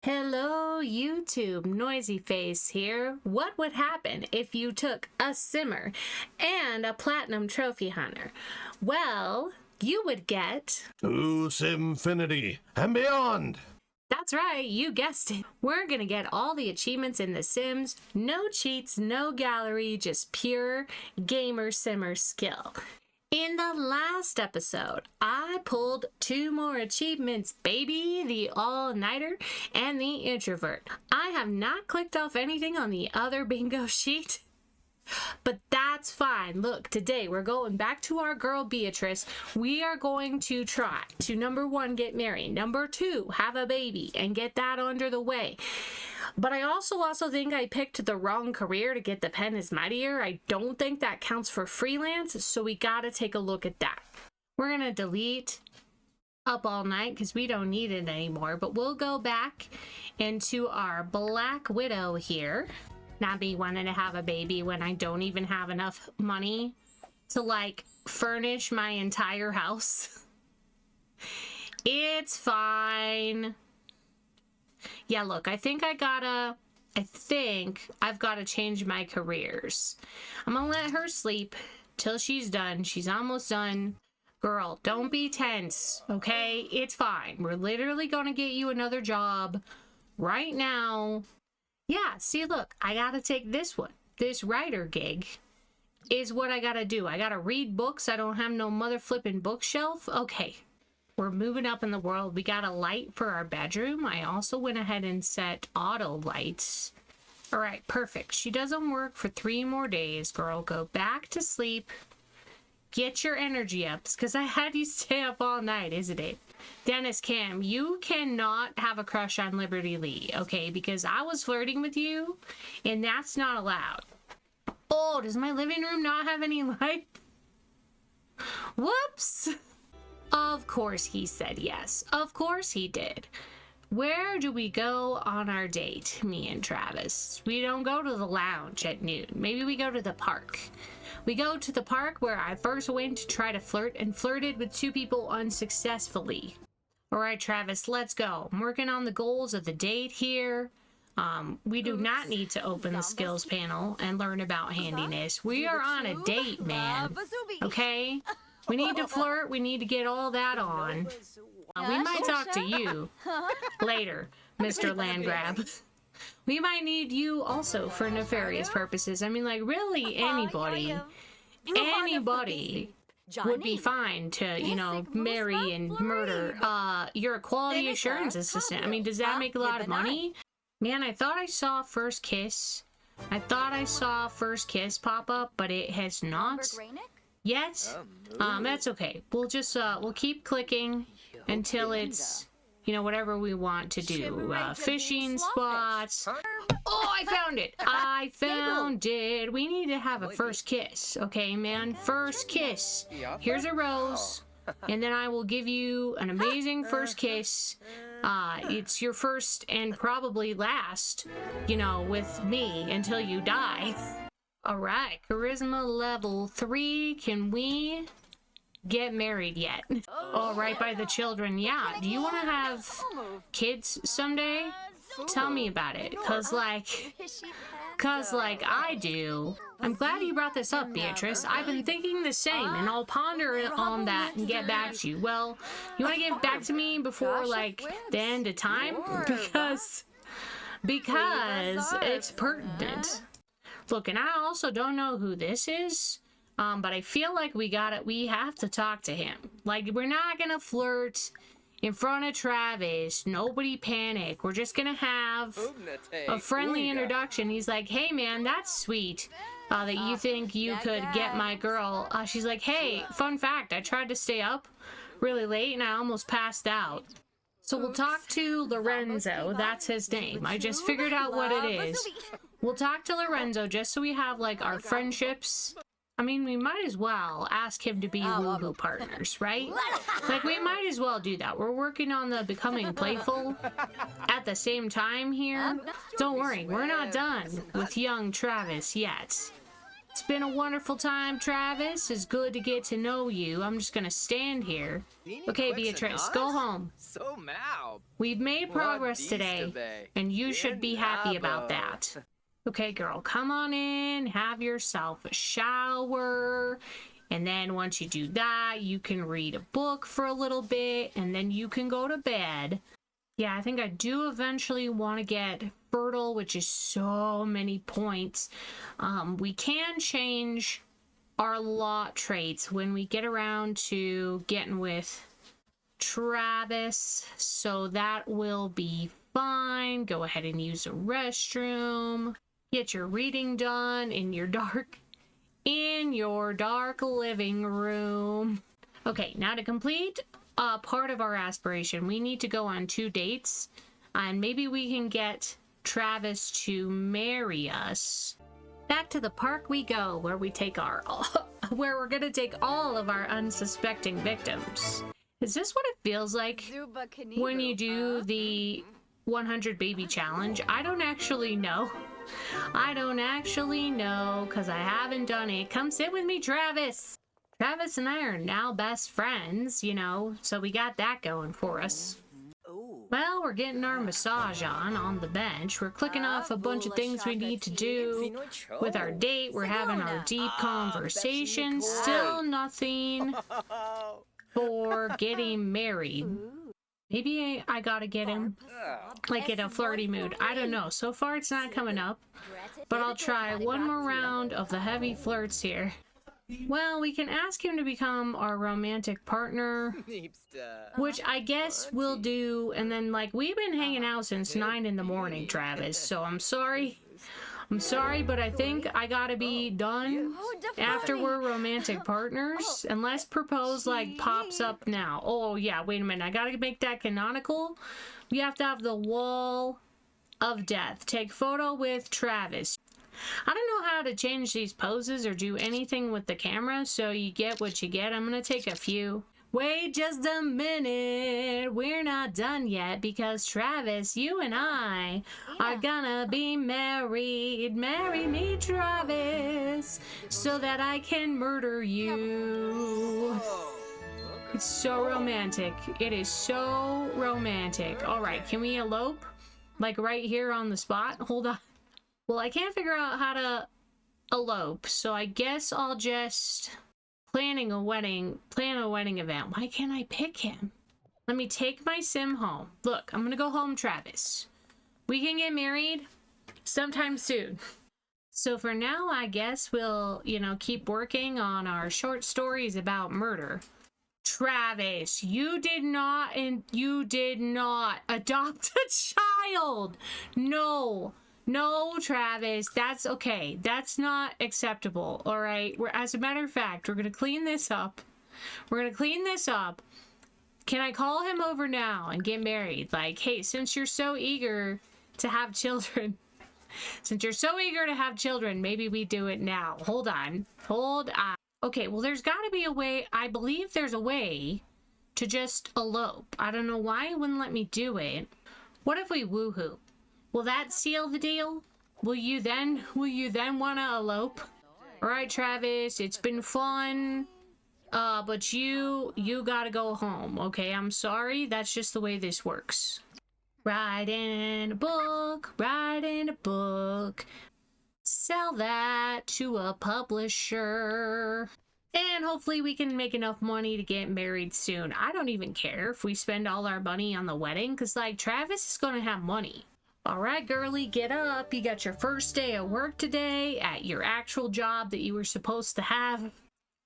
Hello YouTube, Noisy Face here. What would happen if you took a simmer and a platinum trophy hunter? Well, you would get to Simfinity and beyond. That's right, you guessed it. We're gonna get all the achievements in The Sims. No cheats, no gallery, just pure gamer simmer skill. In the last episode, I pulled 2 more achievements, baby, the all-nighter and the introvert. I have not clicked off anything on the other bingo sheet, but that's fine. Look, today we're going back to our girl Beatrice. We are going to try to, number 1, get married, number 2, have a baby and get that under the way. But I also think I picked the wrong career to get the pen is mightier. I don't think that counts for freelance, so we gotta take a look at that. We're gonna delete Up All Night because we don't need it anymore, but we'll go back into our Black Widow here. Not me wanting to have a baby when I don't even have enough money to like furnish my entire house. It's fine. Yeah, look, I think I've got to change my careers. I'm gonna let her sleep till she's done. She's almost done. Girl, don't be tense, okay? It's fine. We're literally gonna get you another job right now. Yeah, see, look, I gotta take this one. This writer gig is what I gotta do. I gotta read books. I don't have no mother flipping bookshelf. Okay. We're moving up in the world. We got a light for our bedroom. I also went ahead and set auto lights. All right, perfect. She doesn't work for 3 more days, girl. Go back to sleep. Get your energy up, because I had you stay up all night, isn't it? Dennis Cam, you cannot have a crush on Liberty Lee, okay? Because I was flirting with you, and that's not allowed. Oh, does my living room not have any light? Whoops. Of course he said yes. Of course he did. Where do we go on our date, me and Travis? We don't go to the lounge at noon. Maybe we go to the park. We go to the park where I first went to try to flirt and flirted with 2 people unsuccessfully. All right, Travis, let's go. I'm working on the goals of the date here. We do not need to open the skills panel and learn about handiness. We are on a date, man. Okay? We need to flirt. We need to get all that on. We might talk to you later, Mr. Landgrab. We might need you also for nefarious purposes. I mean, like, really, anybody would be fine to, you know, marry and murder. You're a quality assurance assistant. I mean, does that make a lot of money? Man, I thought I saw first kiss. I thought I saw first kiss pop up, but it has not. Yet, that's okay. We'll just, we'll keep clicking until it's, you know, whatever we want to do. Fishing spots. Oh, I found it. I found it. We need to have a first kiss. Okay, man. First kiss. Here's a rose. And then I will give you an amazing first kiss. It's your first and probably last, you know, with me until you die. All right, charisma level 3. Can we get married yet? All right, by the children. Yeah, do you want to have kids someday? Tell me about it, cause like I do. I'm glad you brought this up, Beatrice. I've been thinking the same, and I'll ponder on that and get back to you. Well, you want to get back to me before like the end of time? Because it's pertinent. Look, and I also don't know who this is, but I feel like we have to talk to him. Like, we're not gonna flirt in front of Travis. Nobody panic. We're just gonna have a friendly introduction. He's like, hey man, that's sweet that you think you could get my girl. She's like, hey, fun fact, I tried to stay up really late and I almost passed out. So we'll talk to Lorenzo. That's his name. I just figured out what it is. We'll talk to Lorenzo just so we have, like, our friendships. I mean, we might as well ask him to be woohoo partners, right? Like, we might as well do that. We're working on the becoming playful at the same time here. Don't worry, we're not done with young Travis yet. It's it's been a wonderful time, Travis. It's good to get to know you. I'm just gonna stand here. Okay, Beatrice, go home. So mau. We've made progress today, and you should be happy about that. Okay, girl, come on in, have yourself a shower, and then once you do that, you can read a book for a little bit, and then you can go to bed. Yeah, I think I do eventually want to get fertile, which is so many points. We can change our lot traits when we get around to getting with Travis, so that will be fine. Go ahead and use a restroom. Get your reading done in your dark living room. Okay, now to complete part of our aspiration, we need to go on 2 dates, and maybe we can get Travis to marry us. Back to the park we go, where we take where we're gonna take all of our unsuspecting victims. Is this what it feels like when you do the 100 baby challenge? I don't actually know. Because I haven't done it. Come sit with me, Travis. Travis and I are now best friends, you know, so we got that going for us. Well, we're getting our massage on the bench. We're clicking off a bunch of things we need to do with our date. We're having our deep conversation. Still nothing for getting married. Maybe I gotta get him, like, in a flirty mood. I don't know. So far, it's not coming up. But I'll try one more round of the heavy flirts here. Well, we can ask him to become our romantic partner, which I guess we'll do. And then, like, we've been hanging out since 9 in the morning, Travis. So I'm sorry, but I think I gotta be done after we're romantic partners, unless propose, like, pops up now. Oh, yeah, wait a minute. I gotta make that canonical. We have to have the wall of death. Take photo with Travis. I don't know how to change these poses or do anything with the camera, so you get what you get. I'm gonna take a few. Wait just a minute, we're not done yet, because Travis, you and I are gonna be married. Marry me, Travis, so that I can murder you. It's so romantic. It is so romantic. All right, can we elope? Like right here on the spot? Hold on. Well, I can't figure out how to elope, so I guess I'll just plan a wedding event. Why can't I pick him? Let me take my sim home. Look, I'm gonna go home, Travis. We can get married sometime soon. So for now, I guess we'll, keep working on our short stories about murder. Travis, you did not adopt a child. No, Travis, that's okay. That's not acceptable, all right? As a matter of fact, we're going to clean this up. Can I call him over now and get married? Like, hey, since you're so eager to have children, maybe we do it now. Hold on. Okay, well, there's got to be a way. I believe there's a way to just elope. I don't know why it wouldn't let me do it. What if we woohoo? Will that seal the deal? Will you then want to elope? All right, Travis, it's been fun. But you got to go home, okay? I'm sorry. That's just the way this works. Write in a book. Sell that to a publisher. And hopefully we can make enough money to get married soon. I don't even care if we spend all our money on the wedding, because, like, Travis is going to have money. All right, girly, get up. You got your first day of work today at your actual job that you were supposed to have.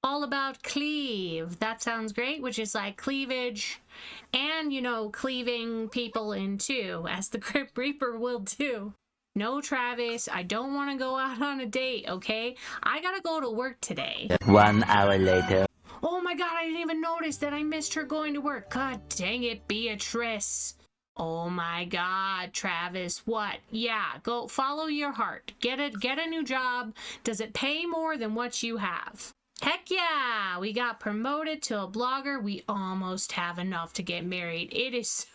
All about cleave. That sounds great, which is like cleavage and, cleaving people in two, as the Grim Reaper will do. No, Travis, I don't want to go out on a date, okay? I gotta go to work today. 1 hour later. Oh my god, I didn't even notice that I missed her going to work. God dang it, Beatrice. Oh my god, Travis, what? Yeah, go follow your heart. Get a new job. Does it pay more than what you have? Heck yeah, we got promoted to a blogger. We almost have enough to get married. It's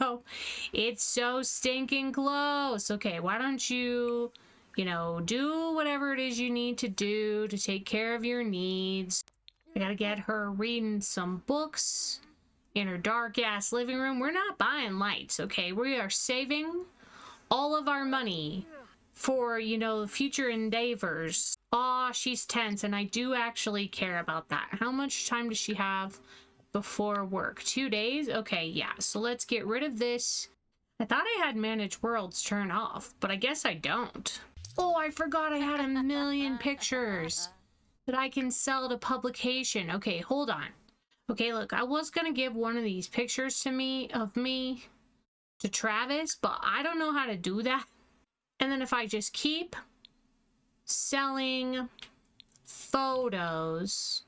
so stinking close. Okay, why don't you you know, do whatever it is you need to do to take care of your needs. I gotta get her reading some books in her dark ass living room. We're not buying lights, okay? We are saving all of our money for, you know, future endeavors. Aw, she's tense, and I do actually care about that. How much time does she have before work? 2 days? Okay, yeah. So let's get rid of this. I thought I had manage worlds turned off, but I guess I don't. Oh, I forgot I had a million pictures that I can sell to publication. Okay, hold on. Okay, look, I was gonna give one of these pictures to me to Travis, but I don't know how to do that. And then if I just keep selling photos,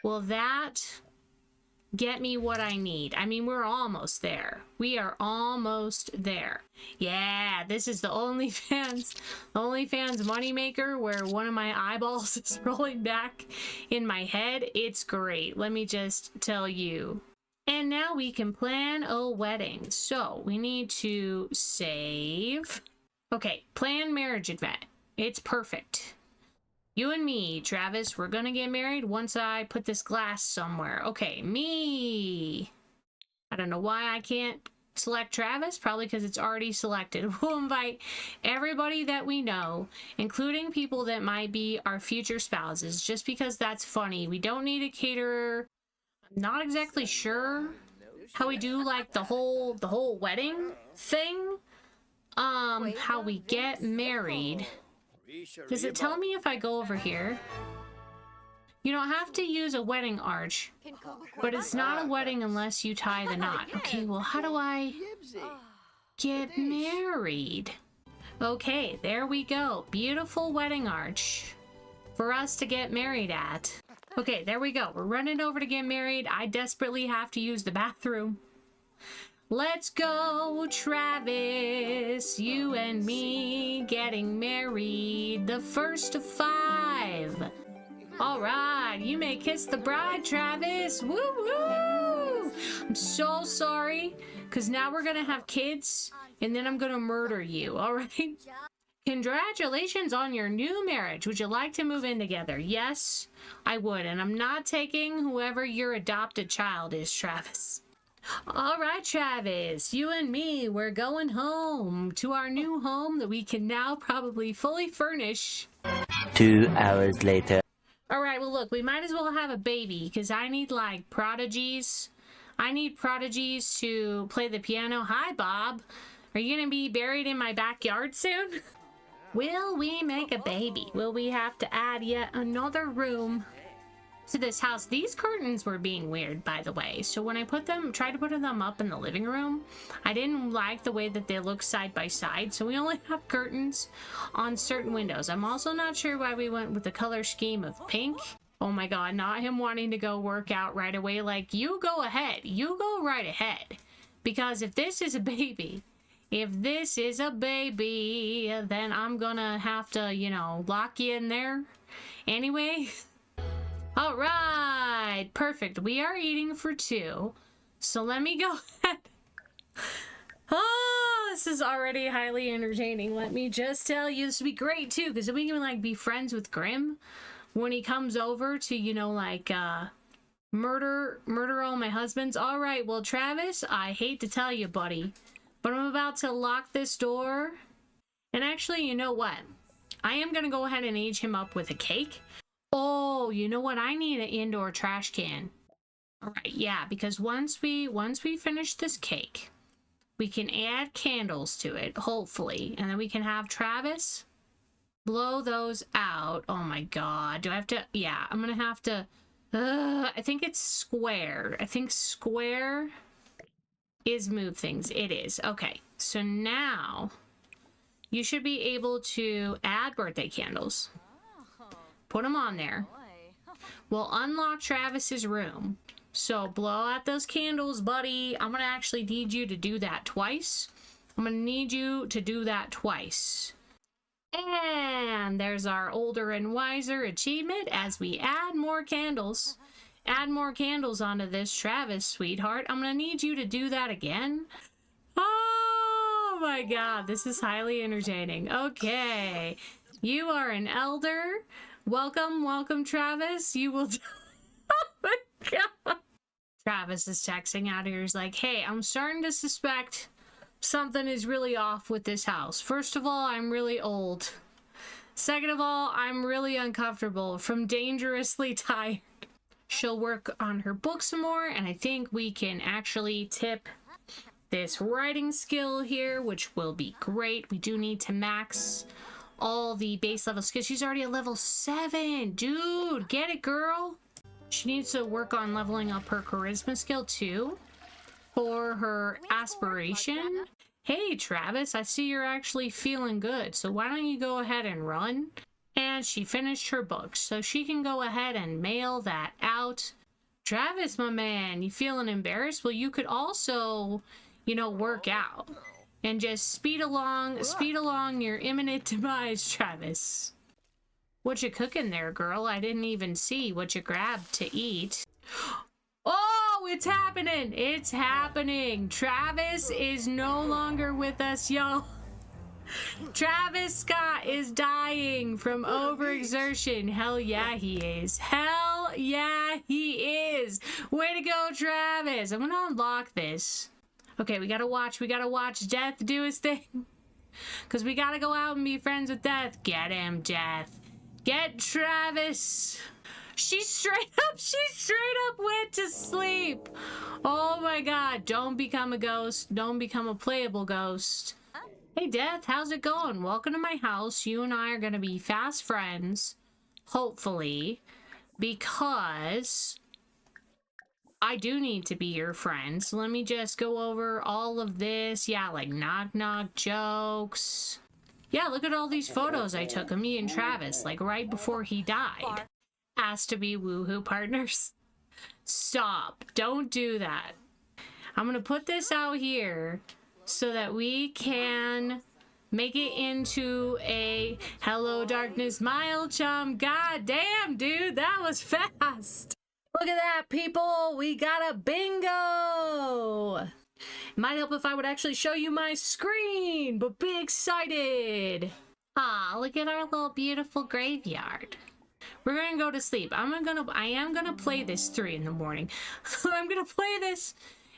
will that get me what I need? I mean, we're almost there. We are almost there. Yeah, this is the OnlyFans moneymaker where one of my eyeballs is rolling back in my head. It's great. Let me just tell you. And now we can plan a wedding. So we need to save. Okay, plan marriage event. It's perfect. You and me, Travis, we're gonna get married once I put this glass somewhere. Okay, me. I don't know why I can't select Travis, probably because it's already selected. We'll invite everybody that we know, including people that might be our future spouses, just because that's funny. We don't need a caterer. I'm not exactly sure how we do like the whole wedding thing. How we get married. Does it tell me if I go over here? You don't have to use a wedding arch, but it's not a wedding unless you tie the knot. Okay, well, how do I get married? Okay, there we go. Beautiful wedding arch for us to get married at. Okay, there we go. We're running over to get married. I desperately have to use the bathroom. Let's go, Travis, you and me getting married, the first of 5. All right, you may kiss the bride, Travis. Woo woo! I'm so sorry, because now we're going to have kids, and then I'm going to murder you, all right? Congratulations on your new marriage. Would you like to move in together? Yes, I would, and I'm not taking whoever your adopted child is, Travis. All right, Travis, you and me, we're going home to our new home that we can now probably fully furnish. 2 hours later. All right, well, look, we might as well have a baby because I need like prodigies. I need prodigies to play the piano. Hi, Bob. Are you going to be buried in my backyard soon? Will we make a baby? Will we have to add yet another room to this house? These curtains were being weird, by the way. So when I tried to put them up in the living room, I didn't like the way that they look side by side. So we only have curtains on certain windows. I'm also not sure why we went with the color scheme of pink. Oh my God, not him wanting to go work out right away. Like, you go ahead. You go right ahead. Because if this is a baby, then I'm gonna have to, you know, lock you in there. Anyway. All right, perfect. We are eating for 2. So let me go ahead. Oh, this is already highly entertaining. Let me just tell you, this would be great too, because we can like be friends with Grimm when he comes over to, you know, like murder all my husbands. All right, well, Travis, I hate to tell you, buddy, but I'm about to lock this door. And actually, you know what? I am gonna go ahead and age him up with a cake. Oh, you know what? I need an indoor trash can. All right, yeah, because once we finish this cake, we can add candles to it, hopefully, and then we can have Travis blow those out. Oh my God, do I have to? Yeah, I'm gonna have to. I think it's square. I think square is move things. It is. Okay, so now you should be able to add birthday candles. Put them on there. We'll unlock Travis's room. So blow out those candles, buddy. I'm gonna actually need you to do that twice. And there's our older and wiser achievement as we add more candles. Add more candles onto this, Travis, sweetheart. I'm gonna need you to do that again. Oh my god, this is highly entertaining. Okay, you are an elder. Welcome, welcome, Travis. You will... Oh my god. Travis is texting out here. He's like, hey, I'm starting to suspect something is really off with this house. First of all, I'm really old. Second of all, I'm really uncomfortable from dangerously tired. She'll work on her book some more, and I think we can actually tip this writing skill here, which will be great. We do need to max all the base level skills. She's already at level 7. Dude, get it, girl. She needs to work on leveling up her charisma skill too for her aspiration. Hey, Travis, I see you're actually feeling good, so why don't you go ahead and run? And she finished her book, so she can go ahead and mail that out. Travis, my man, you feeling embarrassed? Well, you could also, you know, work out and just speed along your imminent demise, Travis. What you cooking there, girl? I didn't even see what you grabbed to eat. Oh, it's happening! It's happening! Travis is no longer with us, y'all. Travis Scott is dying from overexertion. Hell yeah, he is. Hell yeah, he is. Way to go, Travis. I'm gonna unlock this. Okay, we gotta watch Death do his thing. Because we gotta go out and be friends with Death. Get him, Death. Get Travis. She straight up went to sleep. Oh my god, don't become a ghost. Don't become a playable ghost. Hey, Death, how's it going? Welcome to my house. You and I are gonna be fast friends. Hopefully. Because I do need to be your friend. So let me just go over all of this. Yeah, like knock-knock jokes. Yeah, look at all these photos I took of me and Travis, like right before he died. Asked to be woohoo partners. Stop. Don't do that. I'm gonna put this out here so that we can make it into a Hello Darkness, my old chum. God damn, dude, that was fast. Look at that, people. We got a bingo. It might help if I would actually show you my screen, but be excited. Ah, look at our little beautiful graveyard. We're gonna go to sleep. I am gonna play this 3 in the morning. I'm gonna play this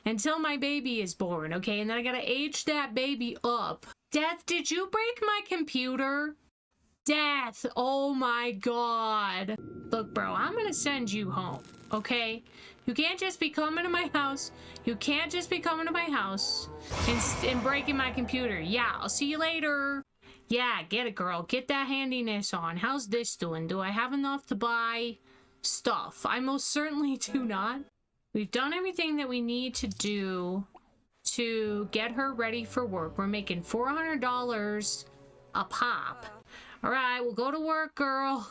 until my baby is born, okay? And then I gotta age that baby up. Death, did you break my computer? Death, oh my god. Look, bro, I'm gonna send you home, okay? You can't just be coming to my house. You can't just be coming to my house and breaking my computer. Yeah, I'll see you later. Yeah, get it, girl. Get that handiness on. How's this doing? Do I have enough to buy stuff? I most certainly do not. We've done everything that we need to do to get her ready for work. We're making $400 a pop. All right, we'll go to work, girl.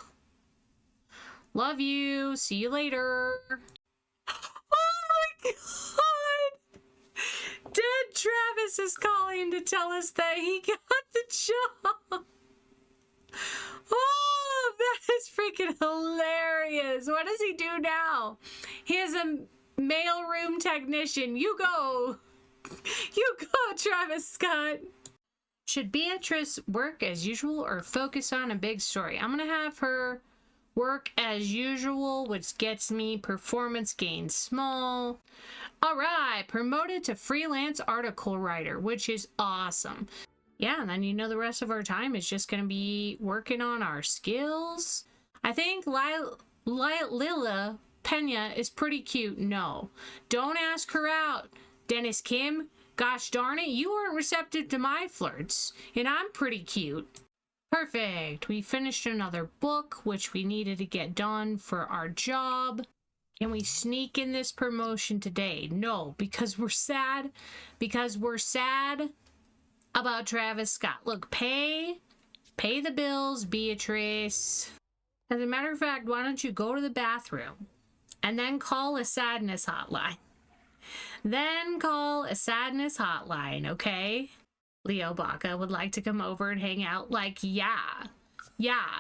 Love you. See you later. Oh my god! Dead Travis is calling to tell us that he got the job. Oh, that is freaking hilarious. What does he do now? He is a mailroom technician. You go. You go, Travis Scott. Should Beatrice work as usual or focus on a big story? I'm gonna have her work as usual, which gets me performance gain small. All right, promoted to freelance article writer, which is awesome. Yeah, and then you know the rest of our time is just gonna be working on our skills. I think Lila Pena is pretty cute. No, don't ask her out, Dennis Kim. Gosh darn it, you weren't receptive to my flirts, and I'm pretty cute. Perfect. We finished another book, which we needed to get done for our job. Can we sneak in this promotion today? No, because we're sad. Because we're sad about Travis Scott. Look, pay the bills, Beatrice. As a matter of fact, why don't you go to the bathroom and then call a sadness hotline? Then call a sadness hotline, okay? Leo Baca would like to come over and hang out. Like, yeah.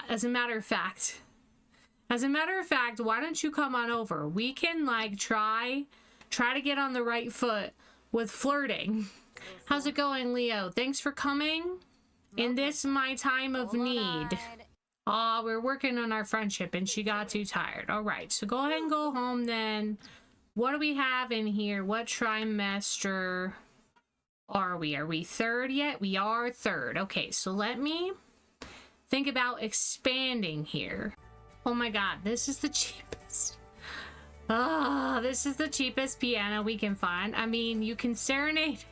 As a matter of fact, why don't you come on over? We can like try to get on the right foot with flirting. How's it going, Leo? Thanks for coming in this my time of need. Aw, we're working on our friendship and she got too tired. All right, so go ahead and go home then. What do we have in here? What trimester are we? Are we third yet? We are third. Okay, so let me think about expanding here. Oh my god, this is the cheapest. Ah, this is the cheapest piano we can find. I mean, you can serenade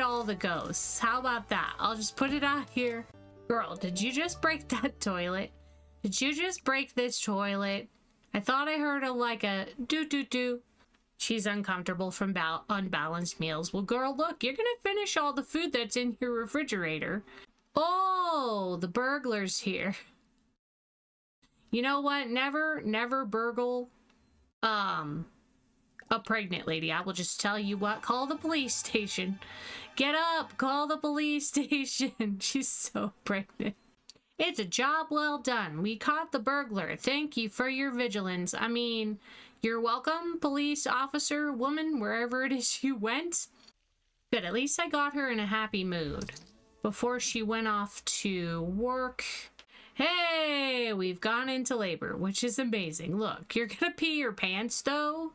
all the ghosts. How about that? I'll just put it out here. Girl, did you just break that toilet? Did you just break this toilet? I thought I heard a do-do-do. She's uncomfortable from unbalanced meals. Well, girl, look, you're gonna finish all the food that's in your refrigerator. Oh, the burglar's here. You know what? Never burgle a pregnant lady. I will just tell you what, call the police station. Get up, call the police station. She's so pregnant. It's a job well done. We caught the burglar. Thank you for your vigilance. I mean, you're welcome, police officer, woman, wherever it is you went. Good, at least I got her in a happy mood before she went off to work. Hey, we've gone into labor, which is amazing. Look, you're gonna pee your pants, though.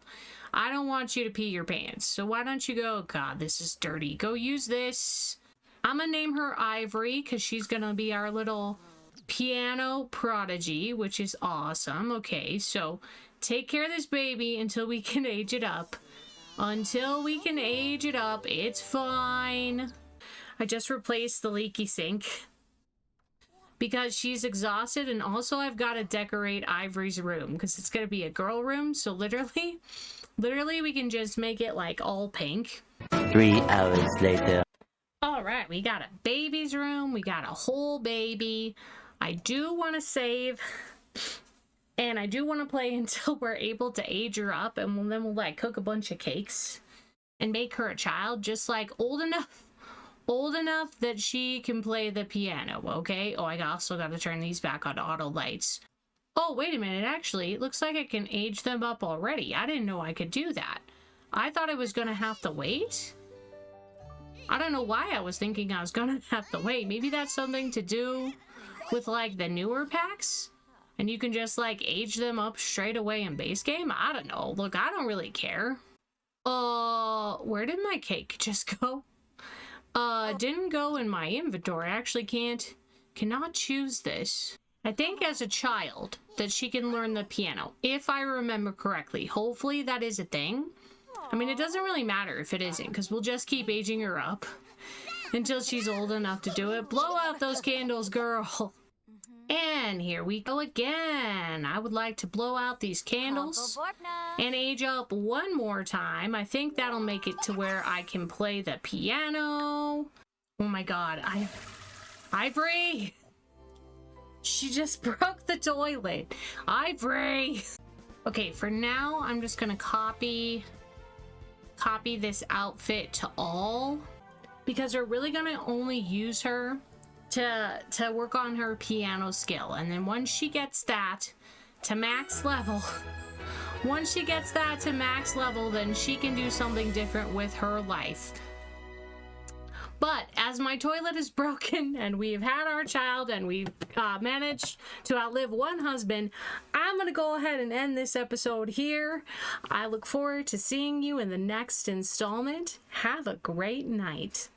I don't want you to pee your pants, so why don't you go? God, this is dirty. Go use this. I'm gonna name her Ivory, because she's gonna be our little piano prodigy, which is awesome. Okay, so take care of this baby until we can age it up. Until we can age it up, it's fine. I just replaced the leaky sink because she's exhausted, and also I've got to decorate Ivory's room because it's going to be a girl room, so literally we can just make it like all pink. 3 hours later. All right, we got a baby's room, we got a whole baby. I do want to save, and I do want to play until we're able to age her up, and then we'll like cook a bunch of cakes and make her a child, just like old enough that she can play the piano, okay? Oh, I also got to turn these back on auto lights. Oh, wait a minute, actually, it looks like I can age them up already. I didn't know I could do that. I thought I was gonna have to wait. I don't know why I was thinking I was gonna have to wait. Maybe that's something to do with like the newer packs? And you can just like age them up straight away in base game? I don't know. Look, I don't really care. Where did my cake just go? Didn't go in my inventory. I actually cannot choose this. I think as a child that she can learn the piano, if I remember correctly. Hopefully that is a thing. I mean, it doesn't really matter if it isn't, because we'll just keep aging her up until she's old enough to do it. Blow out those candles, girl. And here we go again. I would like to blow out these candles and age up one more time. I think that'll make it to where I can play the piano. Oh my god, Ivory! She just broke the toilet. Ivory! Okay, for now, I'm just gonna copy this outfit to all, because we're really gonna only use her to work on her piano skill. And then once she gets that to max level, then she can do something different with her life. But as my toilet is broken and we've had our child and we've managed to outlive one husband, I'm going to go ahead and end this episode here. I look forward to seeing you in the next installment. Have a great night.